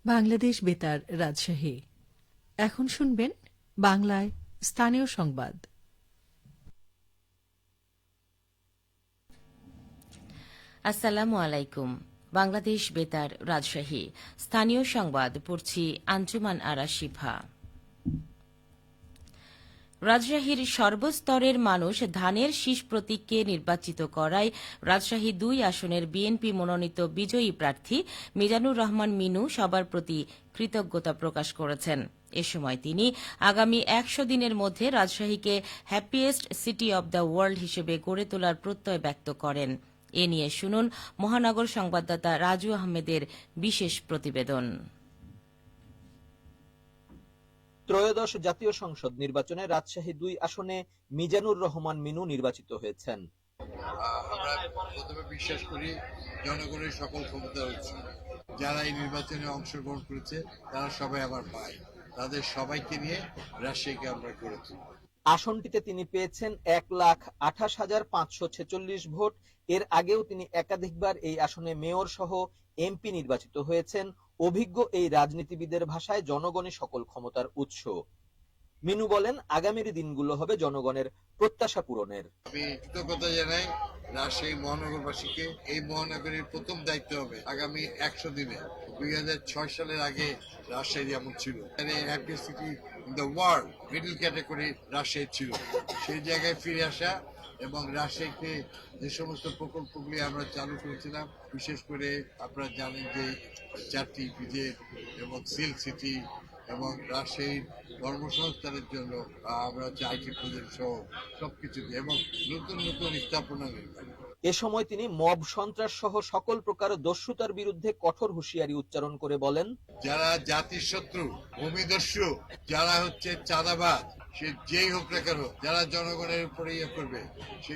বাংলাদেশ বেতার রাজশাহী। এখন শুনবেন বাংলায় স্থানীয় সংবাদ। আসসালামু আলাইকুম। বাংলাদেশ বেতার রাজশাহী স্থানীয় সংবাদ পড়ছি আঞ্জুমান আরা শিফা। রাজশাহীর সর্বস্তরের মানুষ ধানের শীষ প্রতীককে নির্বাচিত করায় রাজশাহী ২ আসনের বিএনপি মনোনীত বিজয়ী প্রার্থী মিজানুর রহমান মিনু সবার প্রতি কৃতজ্ঞতা প্রকাশ করেছেন। এ সময় তিনি আগামী ১০০ দিনের মধ্যে রাজশাহীকে happiest city of the world হিসেবে গড়ে তোলার প্রত্যয় ব্যক্ত করেন। এ নিয়ে শুনুন মহানগর সংবাদদাতা রাজু আহমেদের বিশেষ প্রতিবেদন। ত্রয়োদশ জাতীয় সংসদ নির্বাচনে রাজশাহী ২ আসনে মিজানুর রহমান মিনু নির্বাচিত হয়েছেন। আমরা প্রথমে বিশ্বাস করি জনগণের সকল ক্ষমতা হচ্ছে, যারা এই নির্বাচনে অংশগ্রহণ করেছে তারা সবাই আবার পায়, তাদের সবাইকে নিয়ে রাজশাহীকে আমরা করেছি। আসনটিতে তিনি পেয়েছেন ১,২৮,৫৪৬ ভোট। এর আগেও তিনি একাধিকবার এই আসনে মেয়র সহ এমপি নির্বাচিত হয়েছেন। অভিজ্ঞ এই রাজনীতিবিদের ভাষায় জনগণই সকল ক্ষমতার উৎস। মিনু বলেন, আগামীর দিনগুলো হবে জনগণের প্রত্যাশা পূরণের। আমি কৃতজ্ঞতা জানাই রাজশাহী মহানগরবাসীকে। এই মহানগরীর প্রথম দায়িত্ব হবে আগামী ১০০ দিনে ২০০৬ সালের আগে রাজশাহী যেমন ছিল, happy city in the world middle category Rajshahi ছিল, সেই জায়গায় ফিরে আসা এবং রাজশাহীকে যে সমস্ত প্রকল্পগুলি আমরা চালু করেছিলাম, বিশেষ করে আপনারা জানেন যে ৪টি ইপিজেড এবং সিল্ক সিটি এবং রাজশাহীর কর্মসংস্থানের জন্য আমরা আইটি প্রজেক্ট সহ সবকিছু এবং নতুন নতুন স্থাপনা নির্মাণ। এ সময় তিনি মব সন্ত্রাস সহ সকল প্রকার দস্যুতার বিরুদ্ধে কঠোর হুঁশিয়ারি উচ্চারণ করে বলেন, যারা জাতির শত্রু, ভূমিদস্যু, যারা হচ্ছে চাঁদাবাজ, সে যেই হোক না কেন, যারা জনগণের উপরে ইয়ে করবে, সে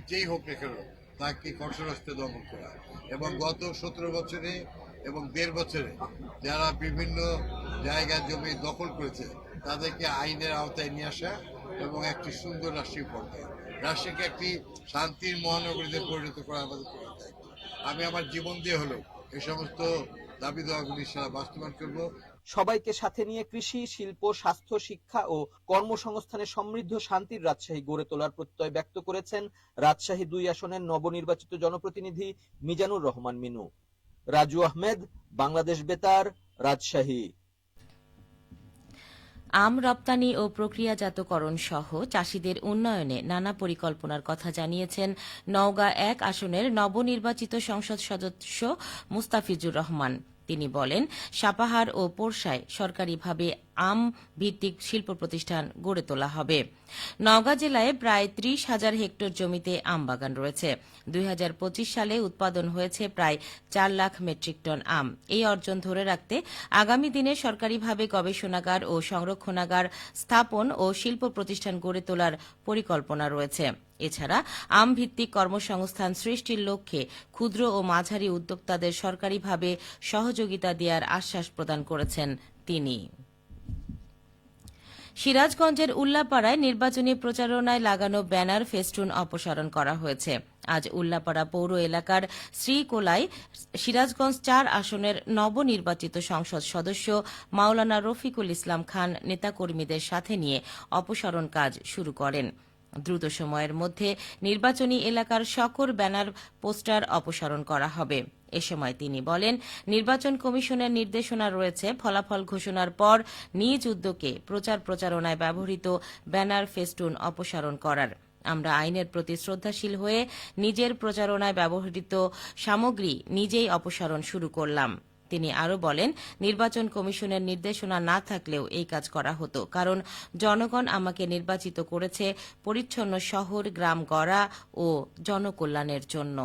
যেই হোক না কেন, তাকে কঠোর হস্তে দমন করা। এবং গত ১৭ বছরে এবং ১.৫ বছরে যারা বিভিন্ন জায়গা জমি দখল করেছে তাদেরকে আইনের আওতায় নিয়ে আসা এবং একটি সুন্দর রাষ্ট্রীয় পর্যায়ে রাষ্ট্রকে একটি শান্তির মহানগরীতে পরিণত করা আমাদের দায়িত্ব। আমি আমার জীবন দিয়ে হলো এই সমস্ত দাবি দেওয়াগুলি সারা বাস্তবায়ন করব। সবাইকে সাথে নিয়ে কৃষি, শিল্প, স্বাস্থ্য, শিক্ষা ও কর্মসংস্থানে সমৃদ্ধ শান্তির রাজশাহী গড়ে তোলার প্রত্যয় ব্যক্ত করেছেন রাজশাহী ২ আসনের নবনির্বাচিত জনপ্রতিনিধি মিজানুর রহমান মিনু। রাজু আহমেদ, বাংলাদেশ বেতার, রাজশাহী। আম রপ্তানি ও প্রক্রিয়াজাতকরণ সহ চাষীদের উন্নয়নে নানা পরিকল্পনার কথা জানিয়েছেন নওগাঁ ১ আসনের নবনির্বাচিত সংসদ সদস্য মুস্তাফিজুর রহমান। তিনি বলেন, সাপাহার ও পোরশায় সরকারিভাবে আম ভিত্তিক শিল্প প্রতিষ্ঠান গড়ে তোলা হবে। নওগাঁ জেলায় প্রায় ৩০,০০০ হেক্টর জমিতে আম বাগান রয়েছে। ২০২৫ সালে উৎপাদন হয়েছে প্রায় ৪ লাখ মেট্রিক টন আম। এই অর্জন ধরে রাখতে আগামী দিনে সরকারিভাবে গবেষণাগার ও সংরক্ষণাগার স্থাপন ও শিল্প প্রতিষ্ঠান গড়ে তোলার পরিকল্পনা রয়েছে। এছাড়া আম ভিত্তিক কর্মসংস্থান সৃষ্টির লক্ষ্যে ক্ষুদ্র ও মাঝারি উদ্যোক্তাদের সরকারিভাবে সহযোগিতা দেওয়ার আশ্বাস প্রদান করেছেন তিনি। সিরাজগঞ্জের উল্লাপাড়ায় নির্বাচনী প্রচারণায় লাগানো ব্যানার ফেস্টুন অপসারণ করা হয়েছে। আজ উল্লাপাড়া পৌর এলাকার শ্রীকোলায় সিরাজগঞ্জ ৪ আসনের নবনির্বাচিত সংসদ সদস্য মাওলানা রফিকুল ইসলাম খান নেতাকর্মীদের সাথে নিয়ে অপসারণ কাজ শুরু করেন। দ্রুত সময়ের মধ্যে নির্বাচনী এলাকার সকল ব্যানার পোস্টার অপসারণ করা হবে। এ সময় তিনি বলেন, নির্বাচন কমিশনের নির্দেশনা রয়েছে ফলাফল ঘোষণার পর নিজ উদ্যোগে প্রচারণায় ব্যবহৃত ব্যানার ফেস্টুন অপসারণ করার। আমরা আইনের প্রতি শ্রদ্ধাশীল হয়ে নিজের প্রচারণায় ব্যবহৃত সামগ্রী নিজেই অপসারণ শুরু করলাম। তিনি আরও বলেন, নির্বাচন কমিশনের নির্দেশনা না থাকলেও এই কাজ করা হতো, কারণ জনগণ আমাকে নির্বাচিত করেছে পরিচ্ছন্ন শহর গ্রাম গড়া ও জনকল্যাণের জন্য।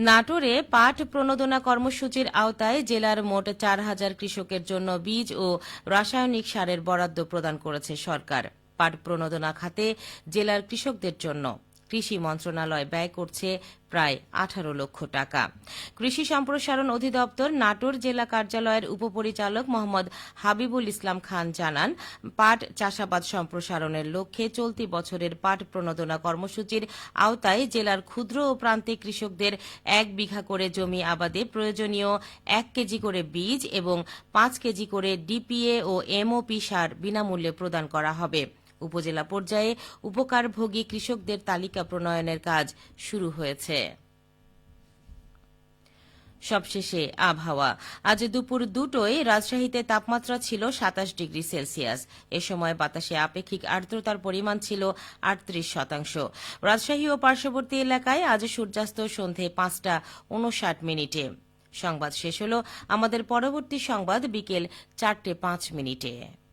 নাটোরে পাট প্রণোদনা কর্মসূচির আওতায় জেলার মোট ৪,০০০ কৃষকের জন্য বীজ ও রাসায়নিক সারের বরাদ্দ প্রদান করেছে সরকার। পাট প্রণোদনা খাতে জেলার কৃষকদের জন্য কৃষি মন্ত্রণালয় ব্যয় করছে প্রায় 18 লক্ষ টাকা। কৃষি সম্প্রসারণ অধিদপ্তর নাটোর জেলা কার্যালয়ের উপপরিচালক মোহাম্মদ হাবিবুল ইসলাম খান জানান, পাট চাষাবাদ সম্প্রসারণের লক্ষ্যে চলতি বছরের পাট প্রণোদনা কর্মসূচির আওতায় জেলার ক্ষুদ্র ও প্রান্তিক কৃষকদের 1 বিঘা করে জমি আবাদে প্রয়োজনীয় 1 কেজি করে বীজ এবং 5 কেজি করে ডিপিএ ও এমওপি সার বিনামূল্যে প্রদান করা হবে। উপজেলা পর্যায়ে উপকারভোগী কৃষকদের তালিকা প্রণয়নের কাজ শুরু হয়েছে। সবশেষে আবহাওয়া। আজ দুপুর 2টায় রাজশাহীতে তাপমাত্রা ছিল 27 ডিগ্রি সেলসিয়াস। এ সময় বাতাসে আপেক্ষিক আর্দ্রতার পরিমাণ ছিল 38%। রাজশাহী ও পার্শ্ববর্তী এলাকায় আজ সূর্যাস্ত সন্ধে 5:59 সংবাদ শেষ হল। আমাদের পরবর্তী সংবাদ বিকেল 4:05।